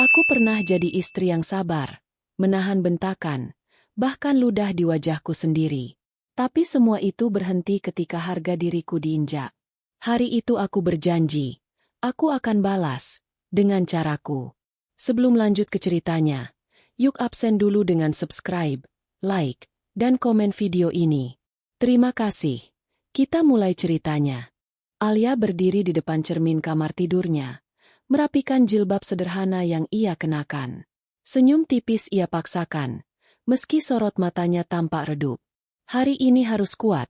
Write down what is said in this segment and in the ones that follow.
Aku pernah jadi istri yang sabar, menahan bentakan, bahkan ludah di wajahku sendiri. Tapi semua itu berhenti ketika harga diriku diinjak. Hari itu aku berjanji, aku akan balas, dengan caraku. Sebelum lanjut ke ceritanya, yuk absen dulu dengan subscribe, like, dan komen video ini. Terima kasih. Kita mulai ceritanya. Alia berdiri di depan cermin kamar tidurnya, merapikan jilbab sederhana yang ia kenakan. Senyum tipis ia paksakan, meski sorot matanya tampak redup. Hari ini harus kuat,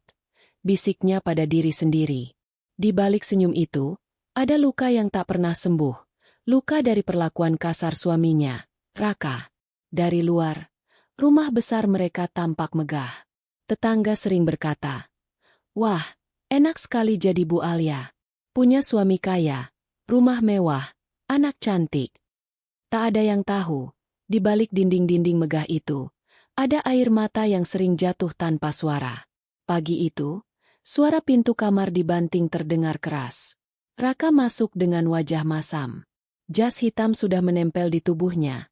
bisiknya pada diri sendiri. Di balik senyum itu, ada luka yang tak pernah sembuh. Luka dari perlakuan kasar suaminya, Raka. Dari luar, rumah besar mereka tampak megah. Tetangga sering berkata, "Wah, enak sekali jadi Bu Alia. Punya suami kaya, rumah mewah, anak cantik." Tak ada yang tahu, di balik dinding-dinding megah itu, ada air mata yang sering jatuh tanpa suara. Pagi itu, suara pintu kamar dibanting terdengar keras. Raka masuk dengan wajah masam. Jas hitam sudah menempel di tubuhnya.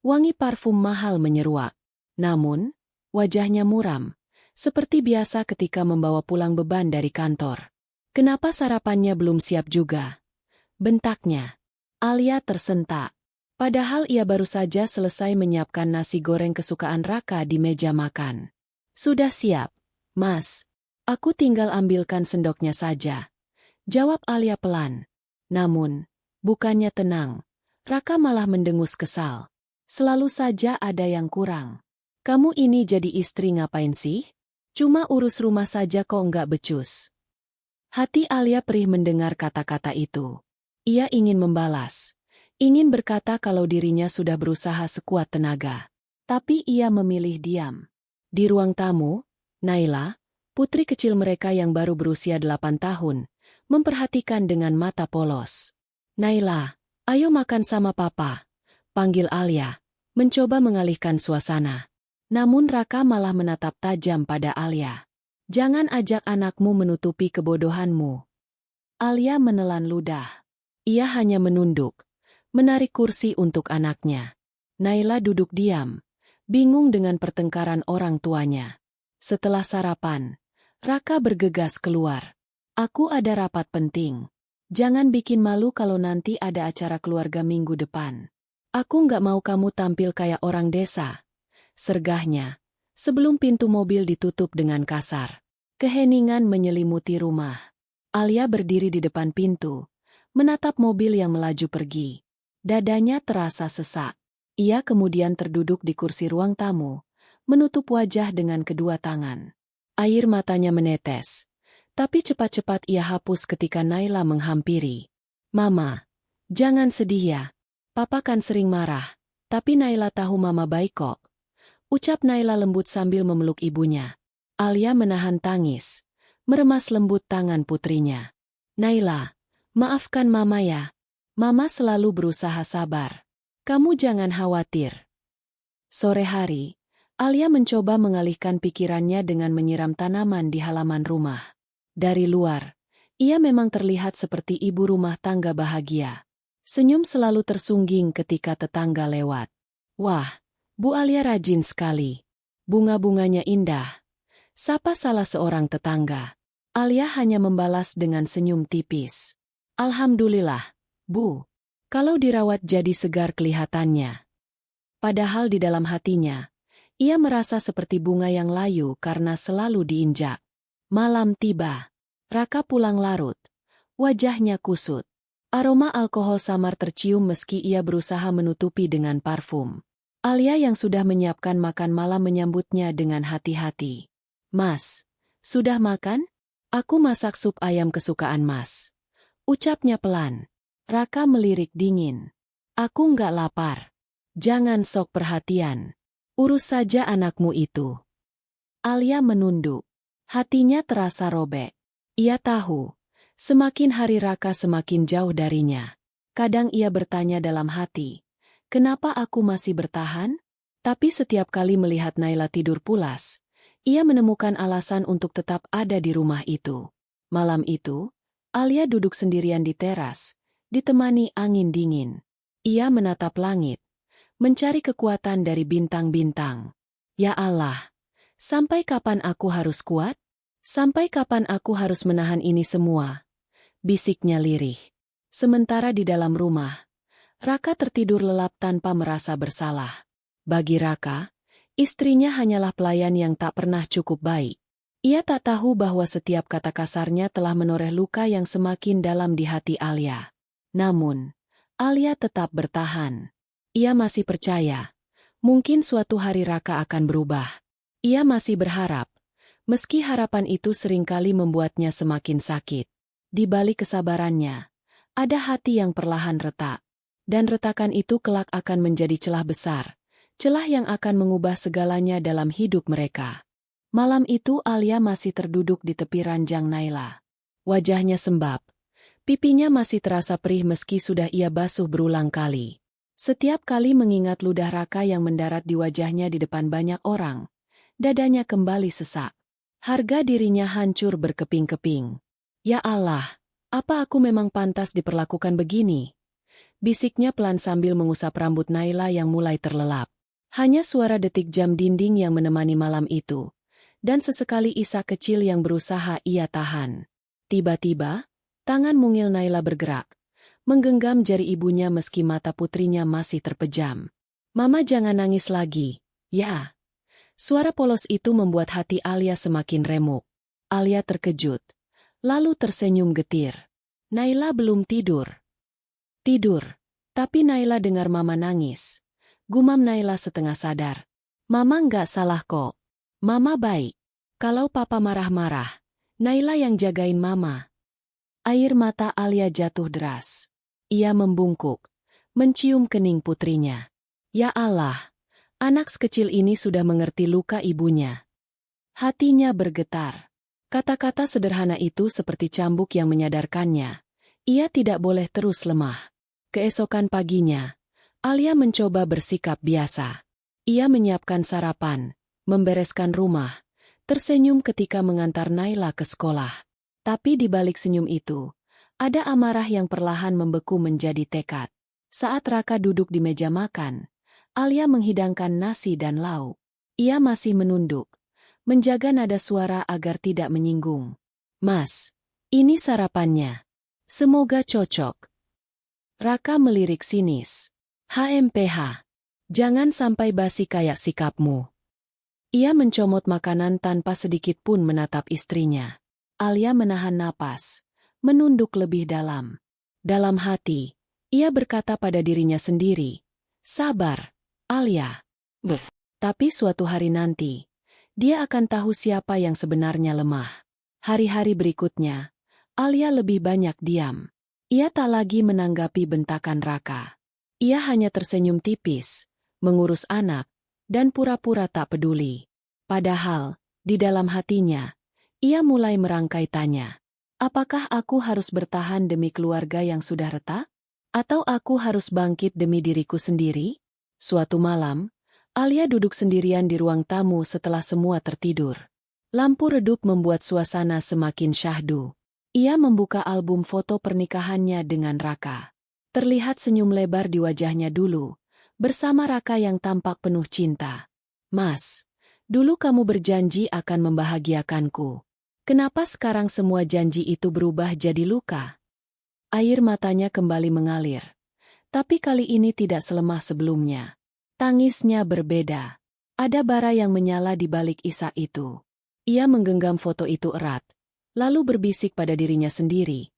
Wangi parfum mahal menyeruak. Namun, wajahnya muram, seperti biasa ketika membawa pulang beban dari kantor. "Kenapa sarapannya belum siap juga?" bentaknya. Alia tersentak. Padahal ia baru saja selesai menyiapkan nasi goreng kesukaan Raka di meja makan. "Sudah siap, Mas. Aku tinggal ambilkan sendoknya saja," jawab Alia pelan. Namun, bukannya tenang, Raka malah mendengus kesal. Selalu saja ada yang kurang. "Kamu ini jadi istri ngapain sih? Cuma urus rumah saja kok nggak becus." Hati Alia perih mendengar kata-kata itu. Ia ingin membalas. Ingin berkata kalau dirinya sudah berusaha sekuat tenaga. Tapi ia memilih diam. Di ruang tamu, Naila, putri kecil mereka yang baru berusia 8 tahun, memperhatikan dengan mata polos. "Naila, ayo makan sama papa," panggil Alia, mencoba mengalihkan suasana. Namun Raka malah menatap tajam pada Alia. "Jangan ajak anakmu menutupi kebodohanmu." Alia menelan ludah. Ia hanya menunduk, menarik kursi untuk anaknya. Naila duduk diam, bingung dengan pertengkaran orang tuanya. Setelah sarapan, Raka bergegas keluar. "Aku ada rapat penting. Jangan bikin malu kalau nanti ada acara keluarga minggu depan. Aku nggak mau kamu tampil kayak orang desa," sergahnya, sebelum pintu mobil ditutup dengan kasar. Keheningan menyelimuti rumah. Alia berdiri di depan pintu, menatap mobil yang melaju pergi. Dadanya terasa sesak. Ia kemudian terduduk di kursi ruang tamu, menutup wajah dengan kedua tangan. Air matanya menetes, tapi cepat-cepat ia hapus ketika Naila menghampiri. "Mama, jangan sedih ya. Papa kan sering marah, tapi Naila tahu Mama baik kok," ucap Naila lembut sambil memeluk ibunya. Alia menahan tangis, meremas lembut tangan putrinya. "Naila, maafkan Mama ya. Mama selalu berusaha sabar. Kamu jangan khawatir." Sore hari, Alia mencoba mengalihkan pikirannya dengan menyiram tanaman di halaman rumah. Dari luar, ia memang terlihat seperti ibu rumah tangga bahagia. Senyum selalu tersungging ketika tetangga lewat. "Wah, Bu Alia rajin sekali. Bunga-bunganya indah," sapa salah seorang tetangga. Alia hanya membalas dengan senyum tipis. "Alhamdulillah, Bu. Kalau dirawat jadi segar kelihatannya." Padahal di dalam hatinya, ia merasa seperti bunga yang layu karena selalu diinjak. Malam tiba. Raka pulang larut. Wajahnya kusut. Aroma alkohol samar tercium meski ia berusaha menutupi dengan parfum. Alia yang sudah menyiapkan makan malam menyambutnya dengan hati-hati. "Mas, sudah makan? Aku masak sup ayam kesukaan Mas," ucapnya pelan. Raka melirik dingin. "Aku nggak lapar. Jangan sok perhatian. Urus saja anakmu itu." Alia menunduk. Hatinya terasa robek. Ia tahu, semakin hari Raka semakin jauh darinya. Kadang ia bertanya dalam hati, "Kenapa aku masih bertahan?" Tapi setiap kali melihat Naila tidur pulas, ia menemukan alasan untuk tetap ada di rumah itu. Malam itu, Alia duduk sendirian di teras, ditemani angin dingin. Ia menatap langit, mencari kekuatan dari bintang-bintang. Ya Allah, sampai kapan aku harus kuat? Sampai kapan aku harus menahan ini semua? Bisiknya lirih. Sementara di dalam rumah, Raka tertidur lelap tanpa merasa bersalah. Bagi Raka, istrinya hanyalah pelayan yang tak pernah cukup baik. Ia tak tahu bahwa setiap kata kasarnya telah menoreh luka yang semakin dalam di hati Alia. Namun, Alia tetap bertahan. Ia masih percaya, mungkin suatu hari Raka akan berubah. Ia masih berharap, meski harapan itu seringkali membuatnya semakin sakit. Di balik kesabarannya, ada hati yang perlahan retak. Dan retakan itu kelak akan menjadi celah besar. Celah yang akan mengubah segalanya dalam hidup mereka. Malam itu Alia masih terduduk di tepi ranjang Naila. Wajahnya sembab. Pipinya masih terasa perih meski sudah ia basuh berulang kali. Setiap kali mengingat ludah Raka yang mendarat di wajahnya di depan banyak orang, dadanya kembali sesak. Harga dirinya hancur berkeping-keping. Ya Allah, apa aku memang pantas diperlakukan begini? Bisiknya pelan sambil mengusap rambut Naila yang mulai terlelap. Hanya suara detik jam dinding yang menemani malam itu, dan sesekali isak kecil yang berusaha ia tahan. Tiba-tiba, tangan mungil Naila bergerak, menggenggam jari ibunya meski mata putrinya masih terpejam. "Mama jangan nangis lagi, ya." Suara polos itu membuat hati Alia semakin remuk. Alia terkejut, lalu tersenyum getir. Naila belum tidur. Tidur. Tapi Naila dengar Mama nangis. Gumam Naila setengah sadar. "Mama nggak salah kok. Mama baik. Kalau Papa marah-marah, Naila yang jagain Mama." Air mata Alia jatuh deras. Ia membungkuk, mencium kening putrinya. Ya Allah, anak sekecil ini sudah mengerti luka ibunya. Hatinya bergetar. Kata-kata sederhana itu seperti cambuk yang menyadarkannya. Ia tidak boleh terus lemah. Keesokan paginya, Alia mencoba bersikap biasa. Ia menyiapkan sarapan, membereskan rumah, tersenyum ketika mengantar Naila ke sekolah. Tapi di balik senyum itu, ada amarah yang perlahan membeku menjadi tekad. Saat Raka duduk di meja makan, Alia menghidangkan nasi dan lauk. Ia masih menunduk, menjaga nada suara agar tidak menyinggung. "Mas, ini sarapannya. Semoga cocok." Raka melirik sinis. "HMPH. Jangan sampai basi kayak sikapmu." Ia mencomot makanan tanpa sedikit pun menatap istrinya. Alia menahan napas, menunduk lebih dalam. Dalam hati, ia berkata pada dirinya sendiri, "Sabar, Alia." Tapi suatu hari nanti, dia akan tahu siapa yang sebenarnya lemah. Hari-hari berikutnya, Alia lebih banyak diam. Ia tak lagi menanggapi bentakan Raka. Ia hanya tersenyum tipis, mengurus anak, dan pura-pura tak peduli. Padahal, di dalam hatinya, ia mulai merangkai tanya. Apakah aku harus bertahan demi keluarga yang sudah retak? Atau aku harus bangkit demi diriku sendiri? Suatu malam, Alia duduk sendirian di ruang tamu setelah semua tertidur. Lampu redup membuat suasana semakin syahdu. Ia membuka album foto pernikahannya dengan Raka. Terlihat senyum lebar di wajahnya dulu, bersama Raka yang tampak penuh cinta. "Mas, dulu kamu berjanji akan membahagiakanku. Kenapa sekarang semua janji itu berubah jadi luka?" Air matanya kembali mengalir. Tapi kali ini tidak selemah sebelumnya. Tangisnya berbeda. Ada bara yang menyala di balik isak itu. Ia menggenggam foto itu erat, lalu berbisik pada dirinya sendiri.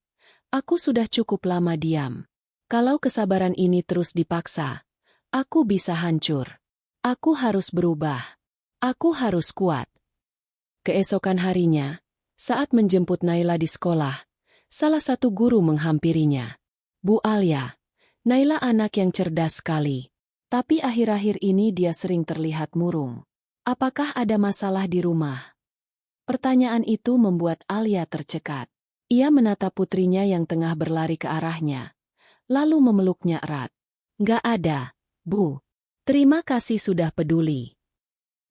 "Aku sudah cukup lama diam. Kalau kesabaran ini terus dipaksa, aku bisa hancur. Aku harus berubah. Aku harus kuat." Keesokan harinya, saat menjemput Naila di sekolah, salah satu guru menghampirinya. "Bu Alia, Naila anak yang cerdas sekali. Tapi akhir-akhir ini dia sering terlihat murung. Apakah ada masalah di rumah?" Pertanyaan itu membuat Alia tercekat. Ia menatap putrinya yang tengah berlari ke arahnya, lalu memeluknya erat. "Nggak ada, Bu. Terima kasih sudah peduli."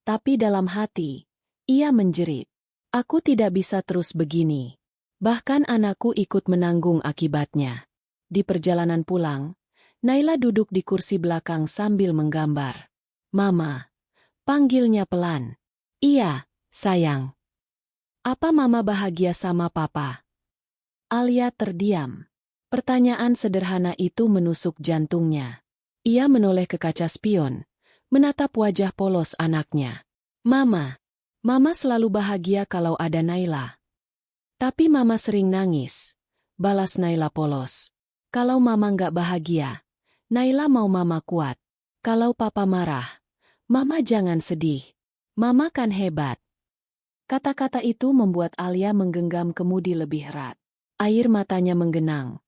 Tapi dalam hati, ia menjerit. "Aku tidak bisa terus begini. Bahkan anakku ikut menanggung akibatnya." Di perjalanan pulang, Naila duduk di kursi belakang sambil menggambar. Mama. Panggilnya pelan. Iya, sayang. Apa Mama bahagia sama Papa? Alia terdiam. Pertanyaan sederhana itu menusuk jantungnya. Ia menoleh ke kaca spion, menatap wajah polos anaknya. Mama. Mama selalu bahagia kalau ada Naila. Tapi Mama sering nangis. Balas Naila polos. Kalau Mama nggak bahagia, Naila mau Mama kuat. Kalau Papa marah, Mama jangan sedih. Mama kan hebat. Kata-kata itu membuat Alia menggenggam kemudi lebih erat. Air matanya menggenang.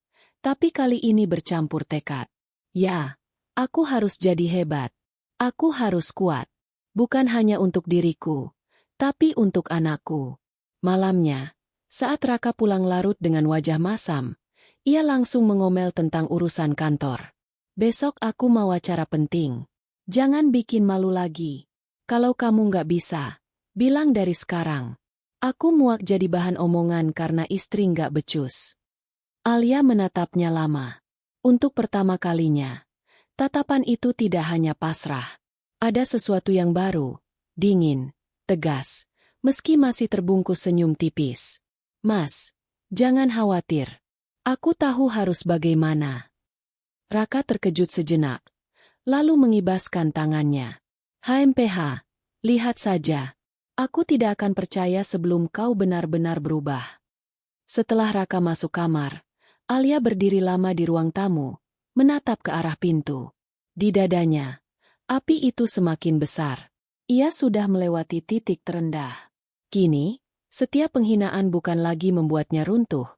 Tapi kali ini bercampur tekad. Ya, aku harus jadi hebat. Aku harus kuat. Bukan hanya untuk diriku, tapi untuk anakku. Malamnya, saat Raka pulang larut dengan wajah masam, ia langsung mengomel tentang urusan kantor. Besok aku mau acara penting. Jangan bikin malu lagi. Kalau kamu nggak bisa, bilang dari sekarang. Aku muak jadi bahan omongan karena istri nggak becus. Alia menatapnya lama. Untuk pertama kalinya, tatapan itu tidak hanya pasrah. Ada sesuatu yang baru, dingin, tegas, meski masih terbungkus senyum tipis. Mas, jangan khawatir. Aku tahu harus bagaimana. Raka terkejut sejenak, lalu mengibaskan tangannya. HMPH, lihat saja. Aku tidak akan percaya sebelum kau benar-benar berubah. Setelah Raka masuk kamar, Alia berdiri lama di ruang tamu, menatap ke arah pintu. Di dadanya, api itu semakin besar. Ia sudah melewati titik terendah. Kini, setiap penghinaan bukan lagi membuatnya runtuh,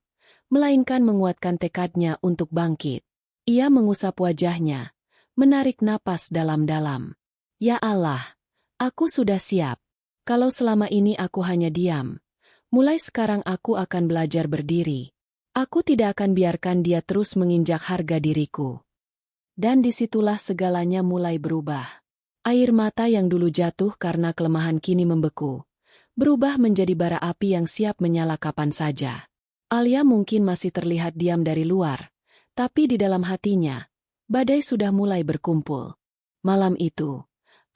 melainkan menguatkan tekadnya untuk bangkit. Ia mengusap wajahnya, menarik napas dalam-dalam. Ya Allah, aku sudah siap. Kalau selama ini aku hanya diam, mulai sekarang aku akan belajar berdiri. Aku tidak akan biarkan dia terus menginjak harga diriku. Dan disitulah segalanya mulai berubah. Air mata yang dulu jatuh karena kelemahan kini membeku, berubah menjadi bara api yang siap menyala kapan saja. Alia mungkin masih terlihat diam dari luar, tapi di dalam hatinya, badai sudah mulai berkumpul. Malam itu,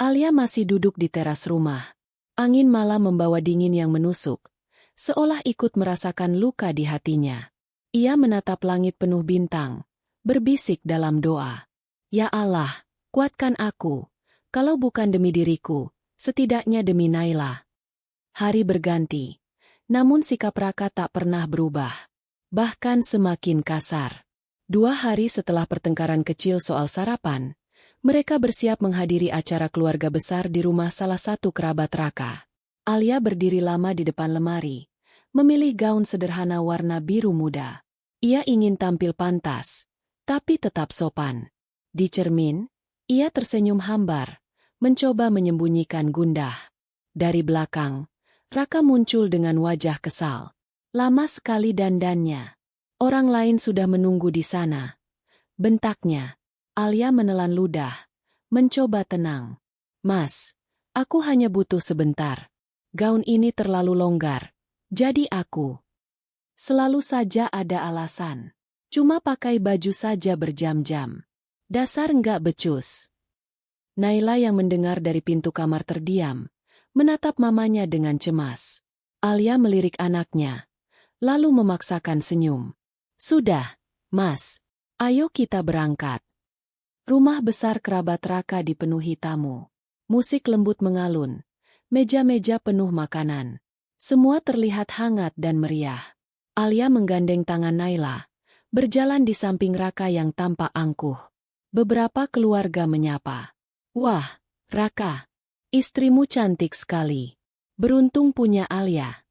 Alia masih duduk di teras rumah. Angin malam membawa dingin yang menusuk, seolah ikut merasakan luka di hatinya. Ia menatap langit penuh bintang, berbisik dalam doa. Ya Allah, kuatkan aku. Kalau bukan demi diriku, setidaknya demi Naila. Hari berganti, namun sikap Raka tak pernah berubah. Bahkan semakin kasar. 2 hari setelah pertengkaran kecil soal sarapan, mereka bersiap menghadiri acara keluarga besar di rumah salah satu kerabat Raka. Alia berdiri lama di depan lemari, memilih gaun sederhana warna biru muda. Ia ingin tampil pantas, tapi tetap sopan. Di cermin, ia tersenyum hambar, mencoba menyembunyikan gundah. Dari belakang, Raka muncul dengan wajah kesal. Lama sekali dandannya. Orang lain sudah menunggu di sana. Bentaknya. Alia menelan ludah, mencoba tenang. Mas, aku hanya butuh sebentar. Gaun ini terlalu longgar, jadi aku. Selalu saja ada alasan. Cuma pakai baju saja berjam-jam. Dasar nggak becus. Naila yang mendengar dari pintu kamar terdiam, menatap mamanya dengan cemas. Alia melirik anaknya, lalu memaksakan senyum. Sudah, Mas, ayo kita berangkat. Rumah besar kerabat Raka dipenuhi tamu. Musik lembut mengalun. Meja-meja penuh makanan. Semua terlihat hangat dan meriah. Alia menggandeng tangan Naila, berjalan di samping Raka yang tampak angkuh. Beberapa keluarga menyapa. Wah, Raka, istrimu cantik sekali. Beruntung punya Alia.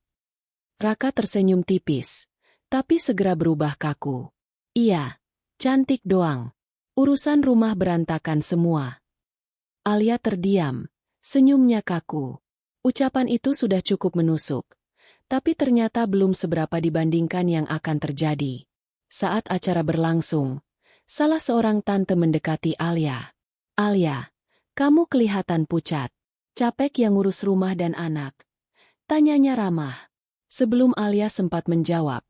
Raka tersenyum tipis, tapi segera berubah kaku. Iya, cantik doang. Urusan rumah berantakan semua. Alia terdiam, senyumnya kaku. Ucapan itu sudah cukup menusuk, tapi ternyata belum seberapa dibandingkan yang akan terjadi. Saat acara berlangsung, salah seorang tante mendekati Alia. Alia, kamu kelihatan pucat. Capek yang ngurus rumah dan anak. Tanyanya ramah. Sebelum Alia sempat menjawab,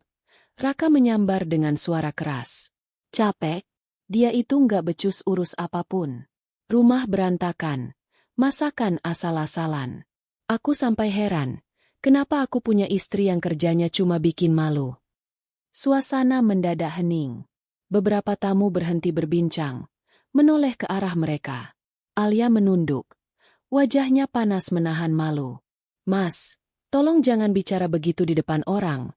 Raka menyambar dengan suara keras. Capek? Dia itu nggak becus urus apapun. Rumah berantakan, masakan asal-asalan. Aku sampai heran, kenapa aku punya istri yang kerjanya cuma bikin malu. Suasana mendadak hening. Beberapa tamu berhenti berbincang, menoleh ke arah mereka. Alia menunduk. Wajahnya panas menahan malu. "Mas, tolong jangan bicara begitu di depan orang."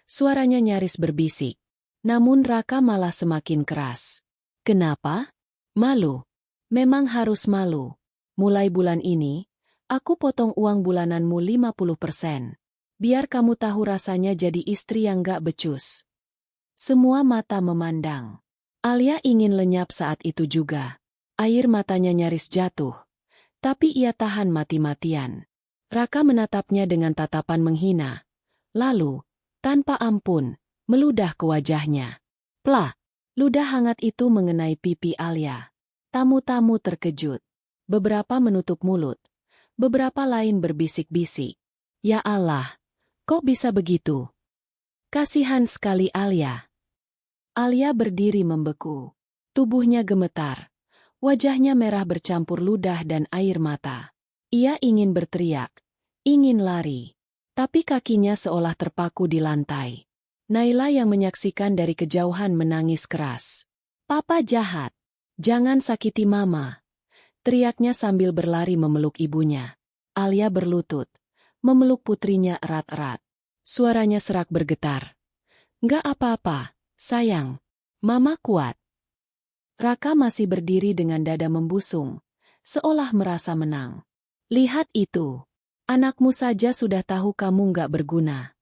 Suaranya nyaris berbisik. Namun Raka malah semakin keras. "Kenapa? Malu? Memang harus malu. Mulai bulan ini, aku potong uang bulananmu 50%. Biar kamu tahu rasanya jadi istri yang gak becus." Semua mata memandang. Alia ingin lenyap saat itu juga. Air matanya nyaris jatuh. Tapi ia tahan mati-matian. Raka menatapnya dengan tatapan menghina. Lalu, tanpa ampun, meludah ke wajahnya. Plah! Ludah hangat itu mengenai pipi Alia. Tamu-tamu terkejut. Beberapa menutup mulut. Beberapa lain berbisik-bisik. "Ya Allah, kok bisa begitu? Kasihan sekali Alia." Alia berdiri membeku. Tubuhnya gemetar. Wajahnya merah bercampur ludah dan air mata. Ia ingin berteriak, ingin lari. Tapi kakinya seolah terpaku di lantai. Naila yang menyaksikan dari kejauhan menangis keras. "Papa jahat. Jangan sakiti Mama." Teriaknya sambil berlari memeluk ibunya. Alia berlutut, memeluk putrinya erat-erat. Suaranya serak bergetar. "Nggak apa-apa, sayang. Mama kuat." Raka masih berdiri dengan dada membusung, seolah merasa menang. "Lihat itu. Anakmu saja sudah tahu kamu nggak berguna."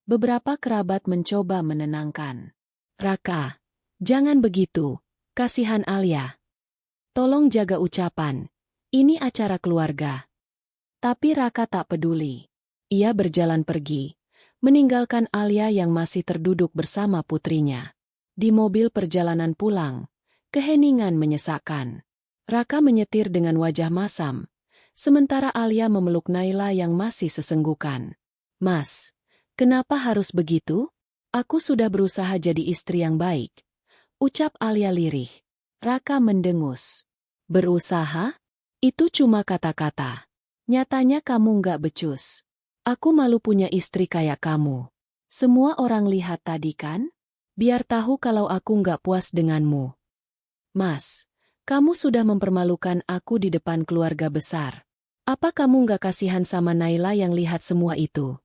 Beberapa kerabat mencoba menenangkan. "Raka, jangan begitu. Kasihan Alia. Tolong jaga ucapan. Ini acara keluarga." Tapi Raka tak peduli. Ia berjalan pergi, meninggalkan Alia yang masih terduduk bersama putrinya. Di mobil perjalanan pulang, keheningan menyesakkan. Raka menyetir dengan wajah masam, sementara Alia memeluk Naila yang masih sesenggukan. "Mas, kenapa harus begitu? Aku sudah berusaha jadi istri yang baik," ucap Alia lirih. Raka mendengus. "Berusaha? Itu cuma kata-kata. Nyatanya kamu nggak becus. Aku malu punya istri kayak kamu. Semua orang lihat tadi kan? Biar tahu kalau aku nggak puas denganmu." "Mas, kamu sudah mempermalukan aku di depan keluarga besar. Apa kamu nggak kasihan sama Naila yang lihat semua itu?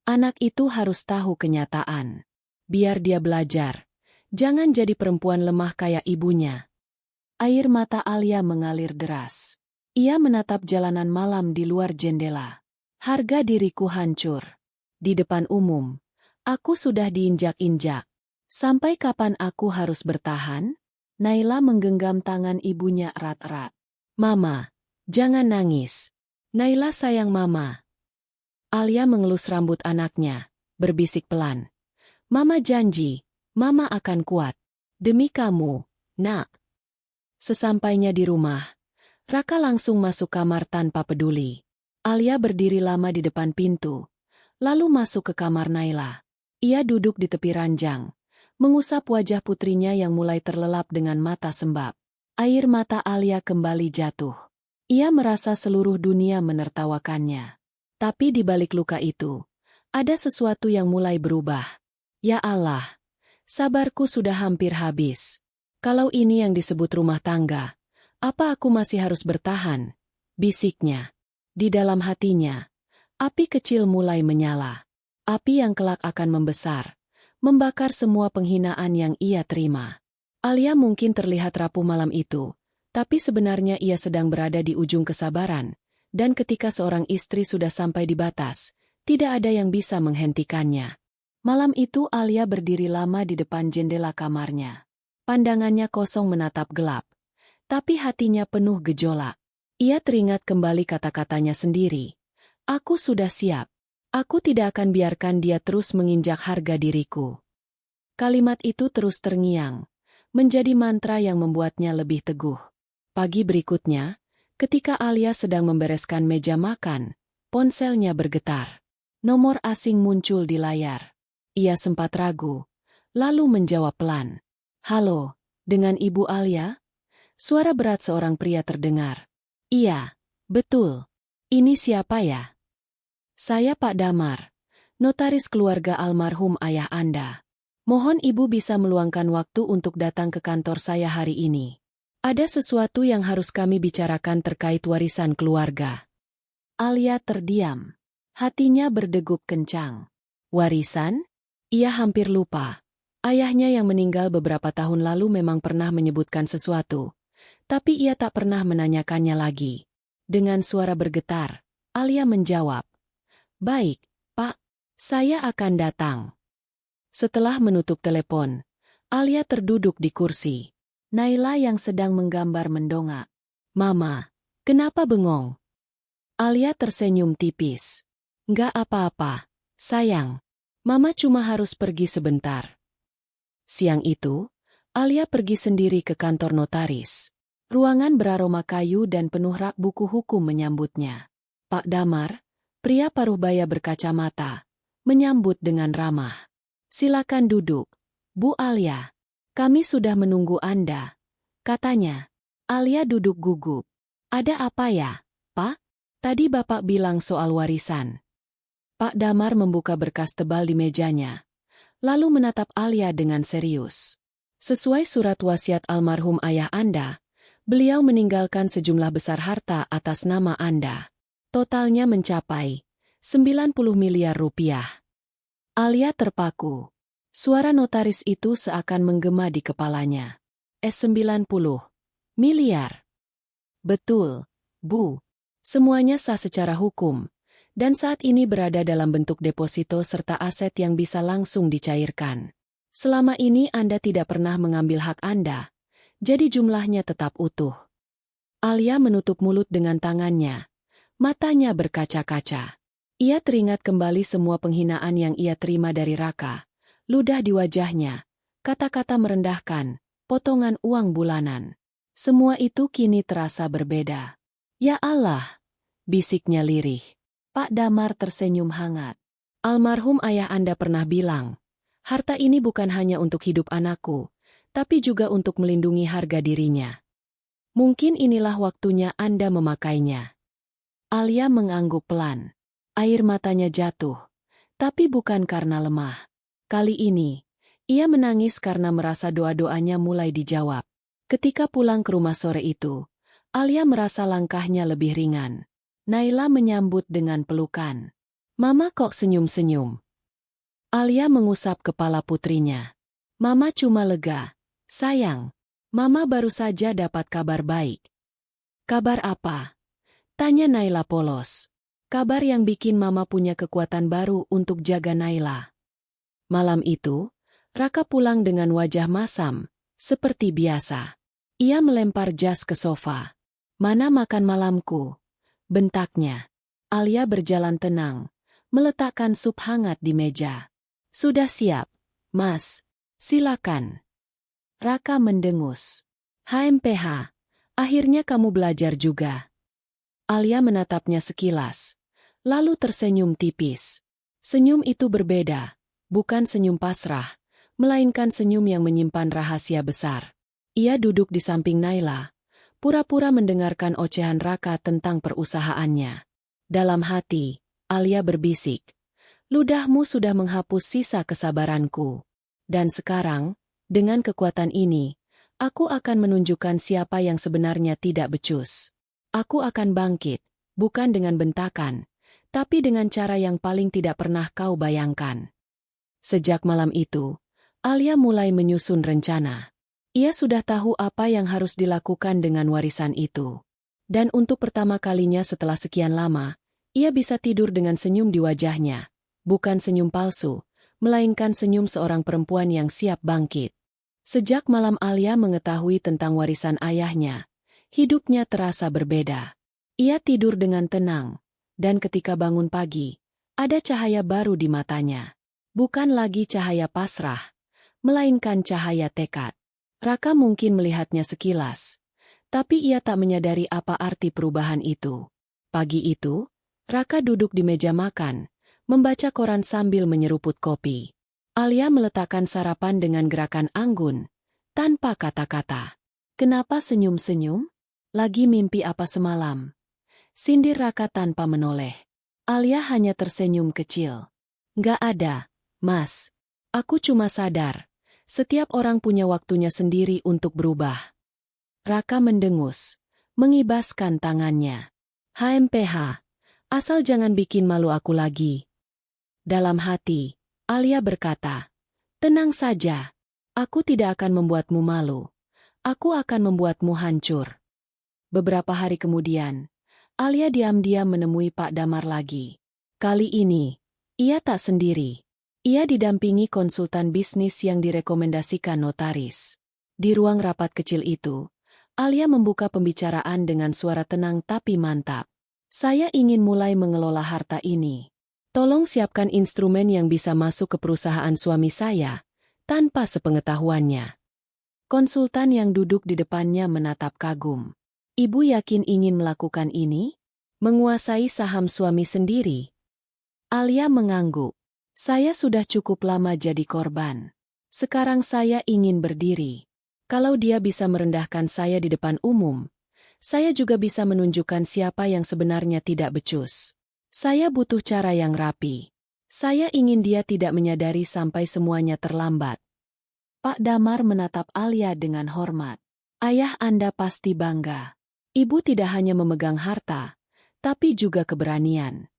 Anak itu harus tahu kenyataan. Biar dia belajar. Jangan jadi perempuan lemah kayak ibunya." Air mata Alia mengalir deras. Ia menatap jalanan malam di luar jendela. Harga diriku hancur. Di depan umum, aku sudah diinjak-injak. Sampai kapan aku harus bertahan? Naila menggenggam tangan ibunya erat-erat. "Mama, jangan nangis. Naila sayang Mama." Alia mengelus rambut anaknya, berbisik pelan. "Mama janji, Mama akan kuat. Demi kamu, Nak." Sesampainya di rumah, Raka langsung masuk kamar tanpa peduli. Alia berdiri lama di depan pintu, lalu masuk ke kamar Naila. Ia duduk di tepi ranjang, mengusap wajah putrinya yang mulai terlelap dengan mata sembab. Air mata Alia kembali jatuh. Ia merasa seluruh dunia menertawakannya. Tapi di balik luka itu, ada sesuatu yang mulai berubah. Ya Allah, sabarku sudah hampir habis. Kalau ini yang disebut rumah tangga, apa aku masih harus bertahan? Bisiknya. Di dalam hatinya, api kecil mulai menyala. Api yang kelak akan membesar, membakar semua penghinaan yang ia terima. Alia mungkin terlihat rapuh malam itu, tapi sebenarnya ia sedang berada di ujung kesabaran, dan ketika seorang istri sudah sampai di batas, tidak ada yang bisa menghentikannya. Malam itu Alia berdiri lama di depan jendela kamarnya. Pandangannya kosong menatap gelap, tapi hatinya penuh gejolak. Ia teringat kembali kata-katanya sendiri. "Aku sudah siap. Aku tidak akan biarkan dia terus menginjak harga diriku." Kalimat itu terus terngiang, menjadi mantra yang membuatnya lebih teguh. Pagi berikutnya, ketika Alia sedang membereskan meja makan, ponselnya bergetar. Nomor asing muncul di layar. Ia sempat ragu, lalu menjawab pelan. "Halo, Dengan Ibu Alia? Suara berat seorang pria terdengar. Iya, betul. Ini siapa ya? Saya Pak Damar, notaris keluarga almarhum ayah Anda. Mohon Ibu bisa meluangkan waktu untuk datang ke kantor saya hari ini. Ada sesuatu yang harus kami bicarakan terkait warisan keluarga. Alia terdiam. Hatinya berdegup kencang. Warisan? Ia hampir lupa. Ayahnya yang meninggal beberapa tahun lalu memang pernah menyebutkan sesuatu. Tapi ia tak pernah menanyakannya lagi. Dengan suara bergetar, Alia menjawab. Baik, Pak. Saya akan datang. Setelah menutup telepon, Alia terduduk di kursi. Naila yang sedang menggambar mendongak. Mama, kenapa bengong? Alia tersenyum tipis. Nggak apa-apa, sayang. Mama cuma harus pergi sebentar. Siang itu, Alia pergi sendiri ke kantor notaris. Ruangan beraroma kayu dan penuh rak buku hukum menyambutnya. Pak Damar, pria paruh baya berkacamata, menyambut dengan ramah. Silakan duduk, Bu Alia. Kami sudah menunggu Anda, katanya. Alia duduk gugup. Ada apa ya, Pak? Tadi Bapak bilang soal warisan. Pak Damar membuka berkas tebal di mejanya, lalu menatap Alia dengan serius. Sesuai surat wasiat almarhum ayah Anda, beliau meninggalkan sejumlah besar harta atas nama Anda. Totalnya mencapai 90 miliar rupiah. Alia terpaku. Suara notaris itu seakan menggema di kepalanya. 90 miliar. Betul, Bu. Semuanya sah secara hukum, dan saat ini berada dalam bentuk deposito serta aset yang bisa langsung dicairkan. Selama ini Anda tidak pernah mengambil hak Anda, jadi jumlahnya tetap utuh. Alia menutup mulut dengan tangannya. Matanya berkaca-kaca. Ia teringat kembali semua penghinaan yang ia terima dari Raka. Ludah di wajahnya, kata-kata merendahkan, potongan uang bulanan. Semua itu kini terasa berbeda. Ya Allah, bisiknya lirih. Pak Damar tersenyum hangat. Almarhum ayah Anda pernah bilang, harta ini bukan hanya untuk hidup anakku, tapi juga untuk melindungi harga dirinya. Mungkin inilah waktunya Anda memakainya. Alia mengangguk pelan. Air matanya jatuh, tapi bukan karena lemah. Kali ini, ia menangis karena merasa doa-doanya mulai dijawab. Ketika pulang ke rumah sore itu, Alia merasa langkahnya lebih ringan. Naila menyambut dengan pelukan. Mama kok senyum-senyum? Alia mengusap kepala putrinya. Mama cuma lega. Sayang, Mama baru saja dapat kabar baik. Kabar apa? Tanya Naila polos. Kabar yang bikin Mama punya kekuatan baru untuk jaga Naila. Malam itu, Raka pulang dengan wajah masam, seperti biasa. Ia melempar jas ke sofa. Mana makan malamku? Bentaknya. Alia berjalan tenang, meletakkan sup hangat di meja. Sudah siap, Mas. Silakan. Raka mendengus. HMPH, akhirnya kamu belajar juga. Alia menatapnya sekilas, lalu tersenyum tipis. Senyum itu berbeda. Bukan senyum pasrah, melainkan senyum yang menyimpan rahasia besar. Ia duduk di samping Naila, pura-pura mendengarkan ocehan Raka tentang perusahaannya. Dalam hati, Alia berbisik, ludahmu sudah menghapus sisa kesabaranku. Dan sekarang, dengan kekuatan ini, aku akan menunjukkan siapa yang sebenarnya tidak becus. Aku akan bangkit, bukan dengan bentakan, tapi dengan cara yang paling tidak pernah kau bayangkan. Sejak malam itu, Alia mulai menyusun rencana. Ia sudah tahu apa yang harus dilakukan dengan warisan itu. Dan untuk pertama kalinya setelah sekian lama, ia bisa tidur dengan senyum di wajahnya. Bukan senyum palsu, melainkan senyum seorang perempuan yang siap bangkit. Sejak malam Alia mengetahui tentang warisan ayahnya, hidupnya terasa berbeda. Ia tidur dengan tenang, dan ketika bangun pagi, ada cahaya baru di matanya. Bukan lagi cahaya pasrah, melainkan cahaya tekad. Raka mungkin melihatnya sekilas, tapi ia tak menyadari apa arti perubahan itu. Pagi itu, Raka duduk di meja makan, membaca koran sambil menyeruput kopi. Alia meletakkan sarapan dengan gerakan anggun, tanpa kata-kata. Kenapa senyum-senyum? Lagi mimpi apa semalam? Sindir Raka tanpa menoleh. Alia hanya tersenyum kecil. Nggak ada, Mas. Aku cuma sadar. Setiap orang punya waktunya sendiri untuk berubah. Raka mendengus, mengibaskan tangannya. HMPH, asal jangan bikin malu aku lagi. Dalam hati, Alia berkata, tenang saja. Aku tidak akan membuatmu malu. Aku akan membuatmu hancur. Beberapa hari kemudian, Alia diam-diam menemui Pak Damar lagi. Kali ini, ia tak sendiri. Ia didampingi konsultan bisnis yang direkomendasikan notaris. Di ruang rapat kecil itu, Alia membuka pembicaraan dengan suara tenang tapi mantap. Saya ingin mulai mengelola harta ini. Tolong siapkan instrumen yang bisa masuk ke perusahaan suami saya, tanpa sepengetahuannya. Konsultan yang duduk di depannya menatap kagum. Ibu yakin ingin melakukan ini? Menguasai saham suami sendiri? Alia mengangguk. Saya sudah cukup lama jadi korban. Sekarang saya ingin berdiri. Kalau dia bisa merendahkan saya di depan umum, saya juga bisa menunjukkan siapa yang sebenarnya tidak becus. Saya butuh cara yang rapi. Saya ingin dia tidak menyadari sampai semuanya terlambat. Pak Damar menatap Alia dengan hormat. Ayah Anda pasti bangga. Ibu tidak hanya memegang harta, tapi juga keberanian.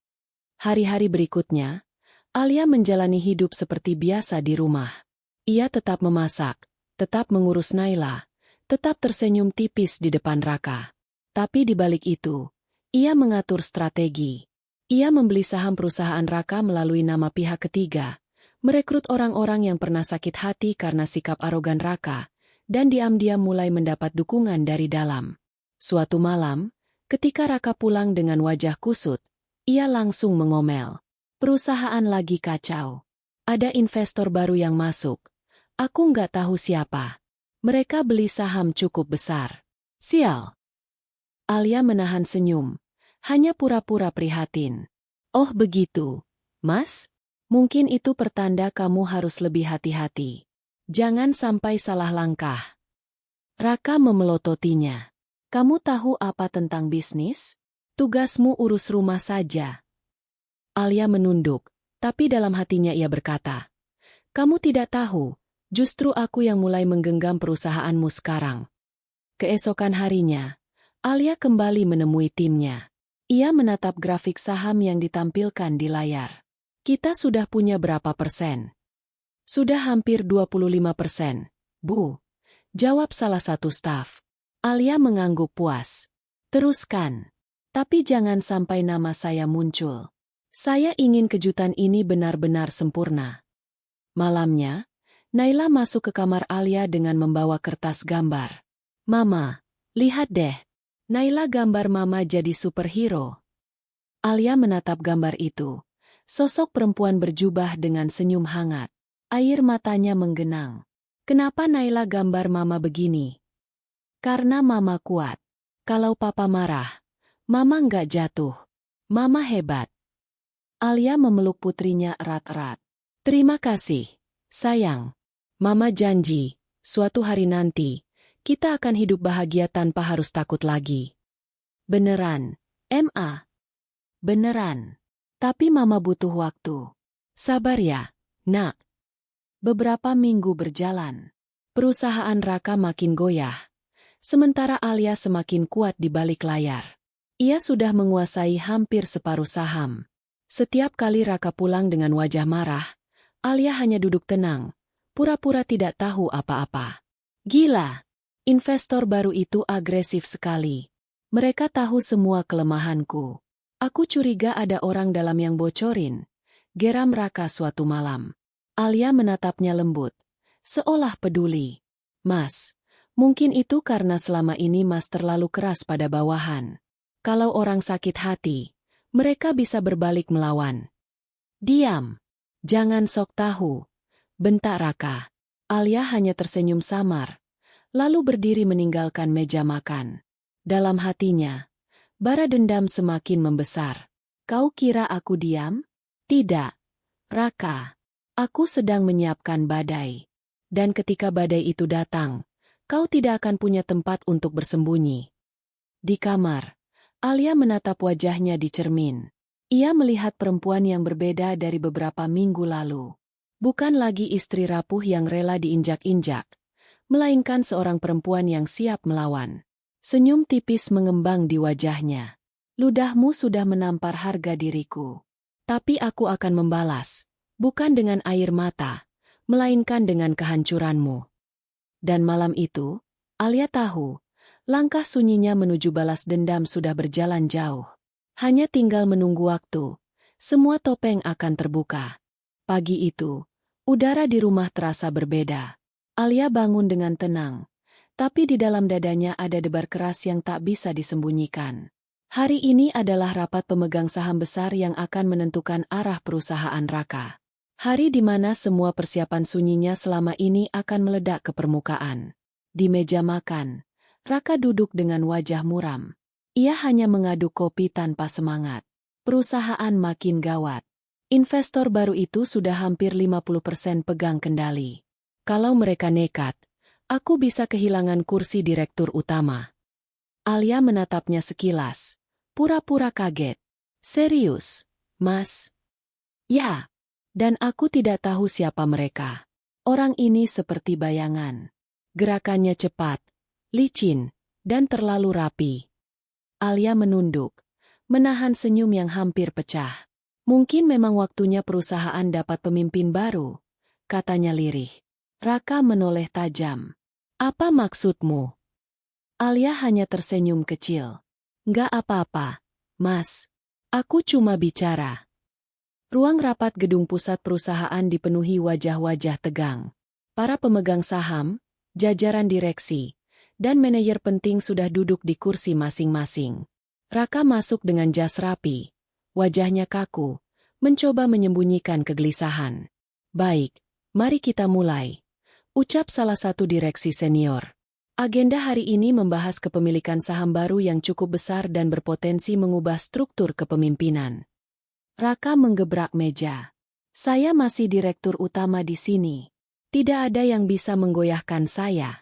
Hari-hari berikutnya, Alia menjalani hidup seperti biasa di rumah. Ia tetap memasak, tetap mengurus Naila, tetap tersenyum tipis di depan Raka. Tapi di balik itu, ia mengatur strategi. Ia membeli saham perusahaan Raka melalui nama pihak ketiga, merekrut orang-orang yang pernah sakit hati karena sikap arogan Raka, dan diam-diam mulai mendapat dukungan dari dalam. Suatu malam, ketika Raka pulang dengan wajah kusut, ia langsung mengomel. Perusahaan lagi kacau. Ada investor baru yang masuk. Aku nggak tahu siapa. Mereka beli saham cukup besar. Sial. Alia menahan senyum. Hanya pura-pura prihatin. Oh begitu, Mas? Mungkin itu pertanda kamu harus lebih hati-hati. Jangan sampai salah langkah. Raka memelototinya. Kamu tahu apa tentang bisnis? Tugasmu urus rumah saja. Alia menunduk, tapi dalam hatinya ia berkata, kamu tidak tahu, justru aku yang mulai menggenggam perusahaanmu sekarang. Keesokan harinya, Alia kembali menemui timnya. Ia menatap grafik saham yang ditampilkan di layar. Kita sudah punya berapa persen? Sudah hampir 25%, Bu. Jawab salah satu staf. Alia mengangguk puas. Teruskan. Tapi jangan sampai nama saya muncul. Saya ingin kejutan ini benar-benar sempurna. Malamnya, Naila masuk ke kamar Alia dengan membawa kertas gambar. Mama, lihat deh. Naila gambar Mama jadi superhero. Alia menatap gambar itu. Sosok perempuan berjubah dengan senyum hangat. Air matanya menggenang. Kenapa Naila gambar Mama begini? Karena Mama kuat. Kalau Papa marah, Mama nggak jatuh. Mama hebat. Alia memeluk putrinya erat-erat. Terima kasih, sayang. Mama janji, suatu hari nanti, kita akan hidup bahagia tanpa harus takut lagi. Beneran, Ma. Beneran. Tapi Mama butuh waktu. Sabar ya, Nak. Beberapa minggu berjalan. Perusahaan Raka makin goyah. Sementara Alia semakin kuat di balik layar. Ia sudah menguasai hampir separuh saham. Setiap kali Raka pulang dengan wajah marah, Alia hanya duduk tenang, pura-pura tidak tahu apa-apa. Gila! Investor baru itu agresif sekali. Mereka tahu semua kelemahanku. Aku curiga ada orang dalam yang bocorin. Geram Raka suatu malam. Alia menatapnya lembut, seolah peduli. Mas, mungkin itu karena selama ini Mas terlalu keras pada bawahan. Kalau orang sakit hati, mereka bisa berbalik melawan. Diam. Jangan sok tahu. Bentak Raka. Alia hanya tersenyum samar, lalu berdiri meninggalkan meja makan. Dalam hatinya, bara dendam semakin membesar. Kau kira aku diam? Tidak. Raka. Aku sedang menyiapkan badai. Dan ketika badai itu datang, kau tidak akan punya tempat untuk bersembunyi. Di kamar, Alia menatap wajahnya di cermin. Ia melihat perempuan yang berbeda dari beberapa minggu lalu. Bukan lagi istri rapuh yang rela diinjak-injak, melainkan seorang perempuan yang siap melawan. Senyum tipis mengembang di wajahnya. Ludahmu sudah menampar harga diriku. Tapi aku akan membalas, bukan dengan air mata, melainkan dengan kehancuranmu. Dan malam itu, Alia tahu, langkah sunyinya menuju balas dendam sudah berjalan jauh. Hanya tinggal menunggu waktu, semua topeng akan terbuka. Pagi itu, udara di rumah terasa berbeda. Alia bangun dengan tenang, tapi di dalam dadanya ada debar keras yang tak bisa disembunyikan. Hari ini adalah rapat pemegang saham besar yang akan menentukan arah perusahaan Raka. Hari di mana semua persiapan sunyinya selama ini akan meledak ke permukaan. Di meja makan, Raka duduk dengan wajah muram. Ia hanya mengaduk kopi tanpa semangat. Perusahaan makin gawat. Investor baru itu sudah hampir 50% pegang kendali. Kalau mereka nekat, aku bisa kehilangan kursi direktur utama. Alia menatapnya sekilas. Pura-pura kaget. Serius, Mas? Ya, dan aku tidak tahu siapa mereka. Orang ini seperti bayangan. Gerakannya cepat, licin, dan terlalu rapi. Alia menunduk, menahan senyum yang hampir pecah. Mungkin memang waktunya perusahaan dapat pemimpin baru, katanya lirih. Raka menoleh tajam. Apa maksudmu? Alia hanya tersenyum kecil. Nggak apa-apa, Mas. Aku cuma bicara. Ruang rapat gedung pusat perusahaan dipenuhi wajah-wajah tegang. Para pemegang saham, jajaran direksi, dan manajer penting sudah duduk di kursi masing-masing. Raka masuk dengan jas rapi. Wajahnya kaku, mencoba menyembunyikan kegelisahan. Baik, mari kita mulai. Ucap salah satu direksi senior. Agenda hari ini membahas kepemilikan saham baru yang cukup besar dan berpotensi mengubah struktur kepemimpinan. Raka menggebrak meja. Saya masih direktur utama di sini. Tidak ada yang bisa menggoyahkan saya.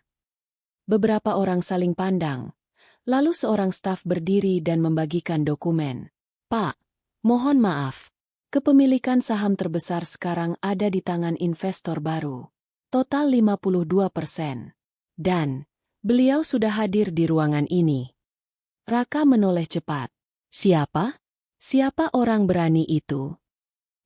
Beberapa orang saling pandang. Lalu seorang staf berdiri dan membagikan dokumen. Pak, mohon maaf. Kepemilikan saham terbesar sekarang ada di tangan investor baru. Total 52%. Dan beliau sudah hadir di ruangan ini. Raka menoleh cepat. Siapa? Siapa orang berani itu?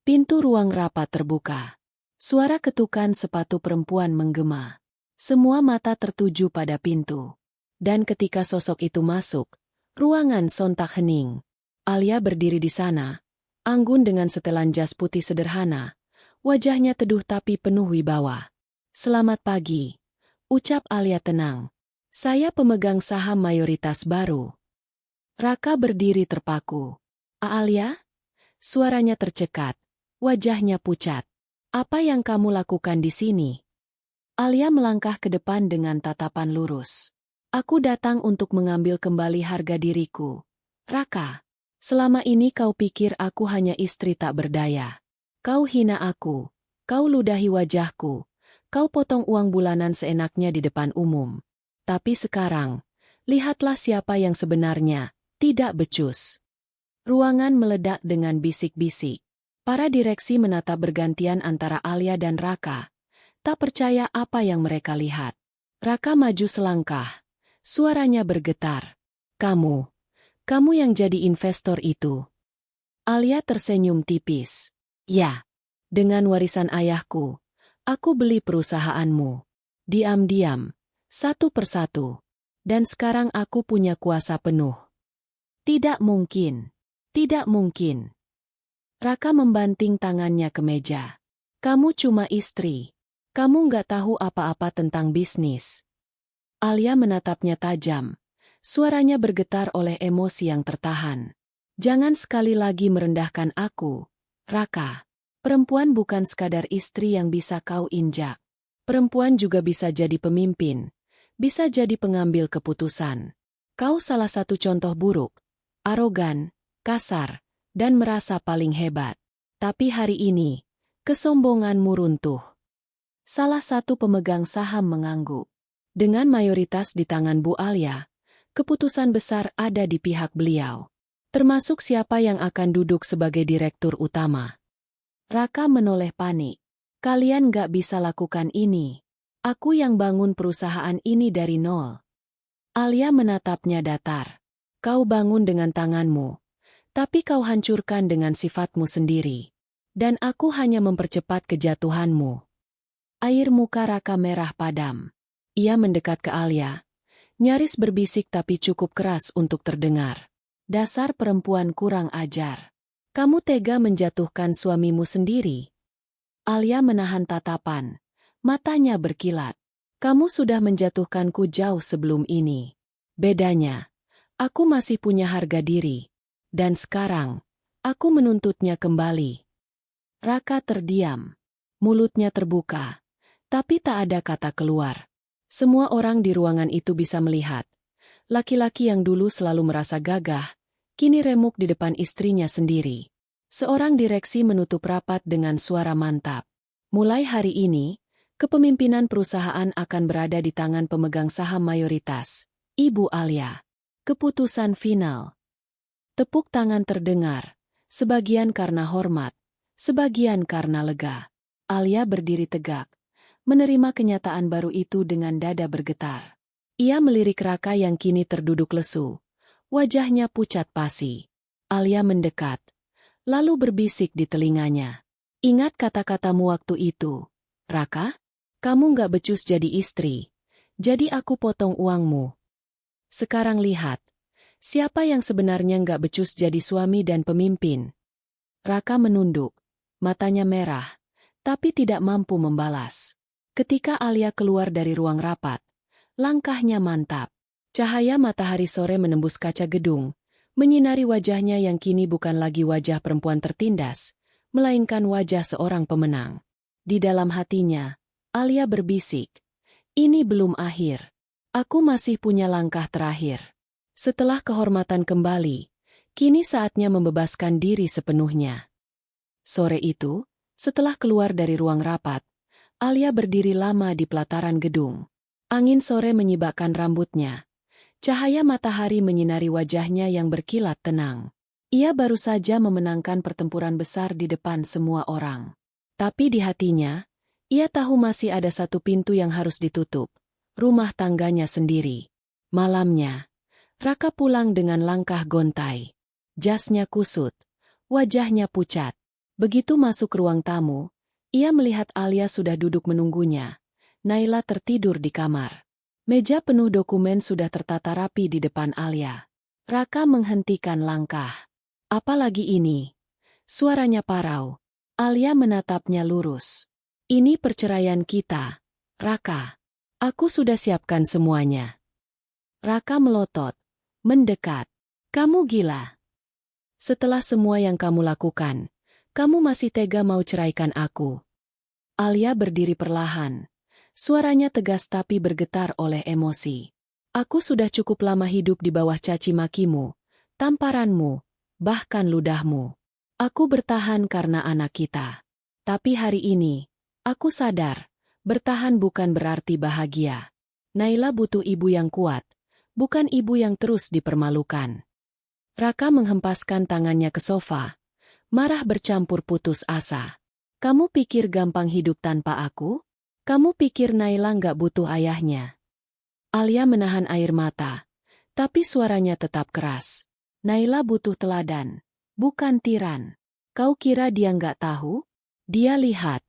Pintu ruang rapat terbuka. Suara ketukan sepatu perempuan menggema. Semua mata tertuju pada pintu. Dan ketika sosok itu masuk, ruangan sontak hening. Alia berdiri di sana, anggun dengan setelan jas putih sederhana. Wajahnya teduh tapi penuh wibawa. Selamat pagi, ucap Alia tenang. Saya pemegang saham mayoritas baru. Raka berdiri terpaku. Alia? Suaranya tercekat, wajahnya pucat. Apa yang kamu lakukan di sini? Alia melangkah ke depan dengan tatapan lurus. Aku datang untuk mengambil kembali harga diriku. Raka, selama ini kau pikir aku hanya istri tak berdaya. Kau hina aku, kau ludahi wajahku, kau potong uang bulanan seenaknya di depan umum. Tapi sekarang, lihatlah siapa yang sebenarnya, tidak becus. Ruangan meledak dengan bisik-bisik. Para direksi menatap bergantian antara Alia dan Raka. Tak percaya apa yang mereka lihat. Raka maju selangkah. Suaranya bergetar. Kamu yang jadi investor itu. Alia tersenyum tipis. Ya, dengan warisan ayahku, aku beli perusahaanmu. Diam-diam. Satu persatu. Dan sekarang aku punya kuasa penuh. Tidak mungkin. Tidak mungkin. Raka membanting tangannya ke meja. Kamu cuma istri. Kamu nggak tahu apa-apa tentang bisnis. Alia menatapnya tajam. Suaranya bergetar oleh emosi yang tertahan. Jangan sekali lagi merendahkan aku, Raka. Perempuan bukan sekadar istri yang bisa kau injak. Perempuan juga bisa jadi pemimpin. Bisa jadi pengambil keputusan. Kau salah satu contoh buruk, arogan, kasar, dan merasa paling hebat. Tapi hari ini, kesombonganmu runtuh. Salah satu pemegang saham mengangguk. Dengan mayoritas di tangan Bu Alia, keputusan besar ada di pihak beliau. Termasuk siapa yang akan duduk sebagai direktur utama. Raka menoleh panik. Kalian gak bisa lakukan ini. Aku yang bangun perusahaan ini dari nol. Alia menatapnya datar. Kau bangun dengan tanganmu, tapi kau hancurkan dengan sifatmu sendiri. Dan aku hanya mempercepat kejatuhanmu. Air muka Raka merah padam. Ia mendekat ke Alia, nyaris berbisik tapi cukup keras untuk terdengar. Dasar perempuan kurang ajar. Kamu tega menjatuhkan suamimu sendiri. Alia menahan tatapan. Matanya berkilat. Kamu sudah menjatuhkanku jauh sebelum ini. Bedanya, aku masih punya harga diri. Dan sekarang, aku menuntutnya kembali. Raka terdiam. Mulutnya terbuka. Tapi tak ada kata keluar. Semua orang di ruangan itu bisa melihat. Laki-laki yang dulu selalu merasa gagah, kini remuk di depan istrinya sendiri. Seorang direksi menutup rapat dengan suara mantap. Mulai hari ini, kepemimpinan perusahaan akan berada di tangan pemegang saham mayoritas, Ibu Alia. Keputusan final. Tepuk tangan terdengar, sebagian karena hormat, sebagian karena lega. Alia berdiri tegak, menerima kenyataan baru itu dengan dada bergetar. Ia melirik Raka yang kini terduduk lesu. Wajahnya pucat pasi. Alia mendekat, lalu berbisik di telinganya. Ingat kata-katamu waktu itu, Raka? Kamu gak becus jadi istri, jadi aku potong uangmu. Sekarang lihat, siapa yang sebenarnya gak becus jadi suami dan pemimpin? Raka menunduk, matanya merah, tapi tidak mampu membalas. Ketika Alia keluar dari ruang rapat, langkahnya mantap. Cahaya matahari sore menembus kaca gedung, menyinari wajahnya yang kini bukan lagi wajah perempuan tertindas, melainkan wajah seorang pemenang. Di dalam hatinya, Alia berbisik, ini belum akhir. Aku masih punya langkah terakhir. Setelah kehormatan kembali, kini saatnya membebaskan diri sepenuhnya. Sore itu, setelah keluar dari ruang rapat, Alia berdiri lama di pelataran gedung. Angin sore menyibakkan rambutnya. Cahaya matahari menyinari wajahnya yang berkilat tenang. Ia baru saja memenangkan pertempuran besar di depan semua orang. Tapi di hatinya, ia tahu masih ada satu pintu yang harus ditutup, rumah tangganya sendiri. Malamnya, Raka pulang dengan langkah gontai. Jasnya kusut, wajahnya pucat. Begitu masuk ruang tamu, ia melihat Alia sudah duduk menunggunya. Naila tertidur di kamar. Meja penuh dokumen sudah tertata rapi di depan Alia. Raka menghentikan langkah. Apalagi ini? Suaranya parau. Alia menatapnya lurus. Ini perceraian kita, Raka. Aku sudah siapkan semuanya. Raka melotot, mendekat. Kamu gila. Setelah semua yang kamu lakukan, kamu masih tega mau ceraikan aku. Alia berdiri perlahan. Suaranya tegas tapi bergetar oleh emosi. Aku sudah cukup lama hidup di bawah caci makimu, tamparanmu, bahkan ludahmu. Aku bertahan karena anak kita. Tapi hari ini, aku sadar, bertahan bukan berarti bahagia. Naila butuh ibu yang kuat, bukan ibu yang terus dipermalukan. Raka menghempaskan tangannya ke sofa, marah bercampur putus asa. Kamu pikir gampang hidup tanpa aku? Kamu pikir Naila nggak butuh ayahnya? Alia menahan air mata, tapi suaranya tetap keras. Naila butuh teladan, bukan tiran. Kau kira dia nggak tahu? Dia lihat.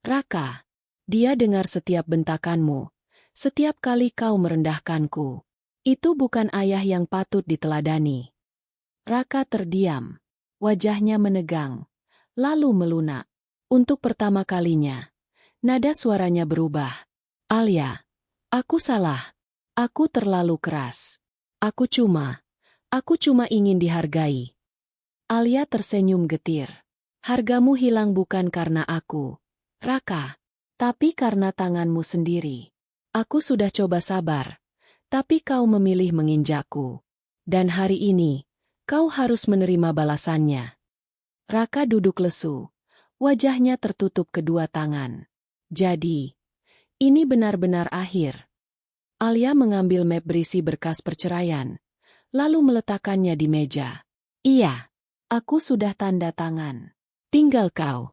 Raka. Dia dengar setiap bentakanmu, setiap kali kau merendahkanku. Itu bukan ayah yang patut diteladani. Raka terdiam. Wajahnya menegang, lalu melunak. Untuk pertama kalinya, nada suaranya berubah. Alia, aku salah. Aku terlalu keras. Aku cuma ingin dihargai. Alia tersenyum getir. Hargamu hilang bukan karena aku, Raka, tapi karena tanganmu sendiri. Aku sudah coba sabar, tapi kau memilih menginjakku. Dan hari ini, kau harus menerima balasannya. Raka duduk lesu. Wajahnya tertutup kedua tangan. Jadi, Ini benar-benar akhir. Alia mengambil map berisi berkas perceraian, lalu meletakkannya di meja. Iya, aku sudah tanda tangan. Tinggal kau.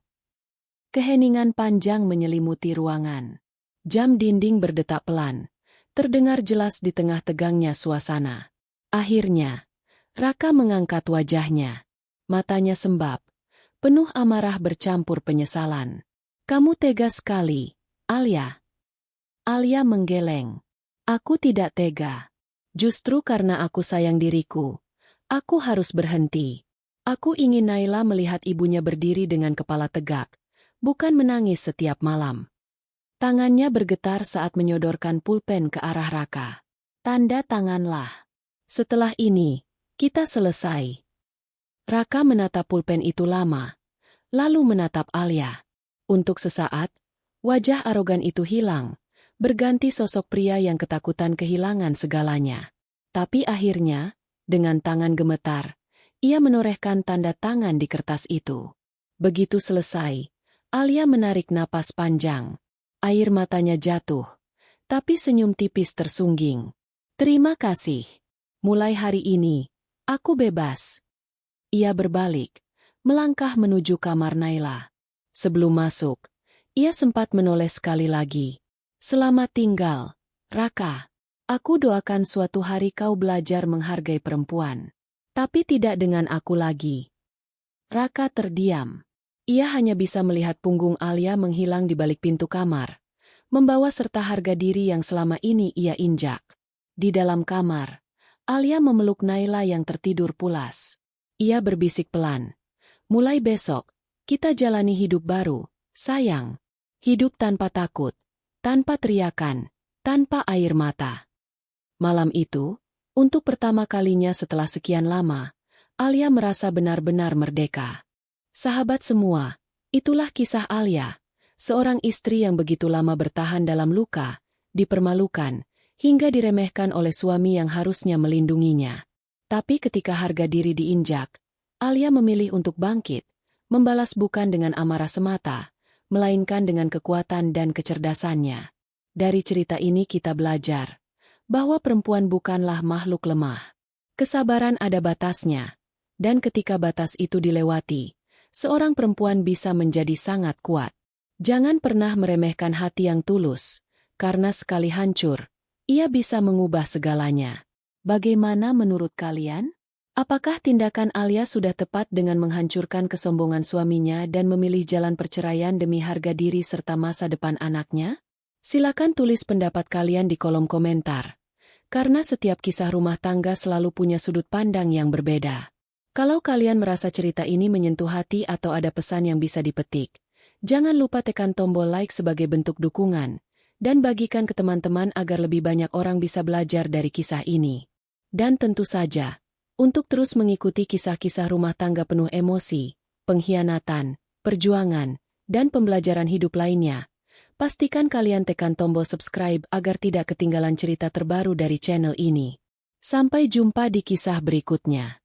Keheningan panjang menyelimuti ruangan. Jam dinding berdetak pelan, terdengar jelas di tengah tegangnya suasana. Akhirnya, Raka mengangkat wajahnya. Matanya sembab, penuh amarah bercampur penyesalan. Kamu tega sekali, Alia. Alia menggeleng. Aku tidak tega. Justru karena aku sayang diriku, aku harus berhenti. Aku ingin Naila melihat ibunya berdiri dengan kepala tegak, bukan menangis setiap malam. Tangannya bergetar saat menyodorkan pulpen ke arah Raka. Tanda tanganlah. Setelah ini, kita selesai. Raka menatap pulpen itu lama, lalu menatap Alia. Untuk sesaat, wajah arogan itu hilang, berganti sosok pria yang ketakutan kehilangan segalanya. Tapi akhirnya, dengan tangan gemetar, ia menorehkan tanda tangan di kertas itu. Begitu selesai, Alia menarik napas panjang. Air matanya jatuh, tapi senyum tipis tersungging. Terima kasih. Mulai hari ini, aku bebas. Ia berbalik, melangkah menuju kamar Naila. Sebelum masuk, ia sempat menoleh sekali lagi. Selamat tinggal, Raka. Aku doakan suatu hari kau belajar menghargai perempuan. Tapi tidak dengan aku lagi. Raka terdiam. Ia hanya bisa melihat punggung Alia menghilang di balik pintu kamar, membawa serta harga diri yang selama ini ia injak. Di dalam kamar, Alia memeluk Naila yang tertidur pulas. Ia berbisik pelan. Mulai besok, kita jalani hidup baru, sayang. Hidup tanpa takut, tanpa teriakan, tanpa air mata. Malam itu, untuk pertama kalinya setelah sekian lama, Alia merasa benar-benar merdeka. Sahabat semua, itulah kisah Alia, seorang istri yang begitu lama bertahan dalam luka, dipermalukan, hingga diremehkan oleh suami yang harusnya melindunginya. Tapi ketika harga diri diinjak, Alia memilih untuk bangkit, membalas bukan dengan amarah semata, melainkan dengan kekuatan dan kecerdasannya. Dari cerita ini kita belajar bahwa perempuan bukanlah makhluk lemah. Kesabaran ada batasnya, dan ketika batas itu dilewati, seorang perempuan bisa menjadi sangat kuat. Jangan pernah meremehkan hati yang tulus, karena sekali hancur, ia bisa mengubah segalanya. Bagaimana menurut kalian? Apakah tindakan Alia sudah tepat dengan menghancurkan kesombongan suaminya dan memilih jalan perceraian demi harga diri serta masa depan anaknya? Silakan tulis pendapat kalian di kolom komentar. Karena setiap kisah rumah tangga selalu punya sudut pandang yang berbeda. Kalau kalian merasa cerita ini menyentuh hati atau ada pesan yang bisa dipetik, jangan lupa tekan tombol like sebagai bentuk dukungan, dan bagikan ke teman-teman agar lebih banyak orang bisa belajar dari kisah ini. Dan tentu saja, untuk terus mengikuti kisah-kisah rumah tangga penuh emosi, pengkhianatan, perjuangan, dan pembelajaran hidup lainnya, pastikan kalian tekan tombol subscribe agar tidak ketinggalan cerita terbaru dari channel ini. Sampai jumpa di kisah berikutnya.